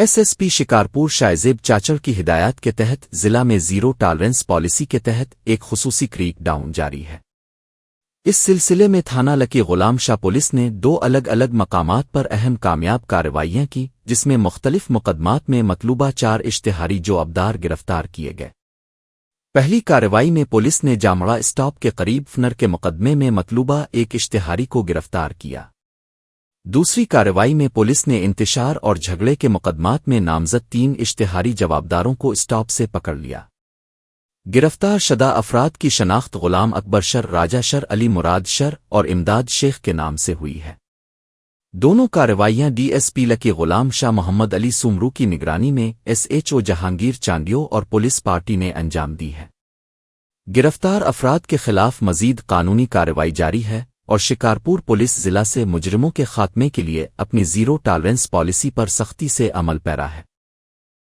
S S P Shikarpur شائزیب چاچڑ کی ہدایات کے تحت ضلع میں زیرو ٹالرنس پالیسی کے تحت ایک خصوصی کریک ڈاؤن جاری ہے۔ اس سلسلے میں تھانہ لکی غلام شاہ پولیس نے 2 الگ الگ مقامات پر اہم کامیاب کارروائیاں کی، جس میں مختلف مقدمات میں مطلوبہ 4 اشتہاری جو ابدار گرفتار کیے گئے۔ پہلی کارروائی میں پولیس نے جامڑا اسٹاپ کے قریب فنر کے مقدمے میں مطلوبہ ایک اشتہاری کو گرفتار کیا۔ دوسری کارروائی میں پولیس نے انتشار اور جھگڑے کے مقدمات میں نامزد 3 اشتہاری جوابداروں کو اسٹاپ سے پکڑ لیا۔ گرفتار شدہ افراد کی شناخت غلام اکبر شر، راجہ شر، علی مراد شر اور امداد شیخ کے نام سے ہوئی ہے۔ دونوں کارروائیاں ڈی ایس پی لکی غلام شاہ محمد علی سومرو کی نگرانی میں S H O Jahangir Chandio اور پولیس پارٹی نے انجام دی ہے۔ گرفتار افراد کے خلاف مزید قانونی کارروائی جاری ہے اور شکارپور پولیس ضلع سے مجرموں کے خاتمے کے لیے اپنی زیرو ٹالرنس پالیسی پر سختی سے عمل پیرا ہے۔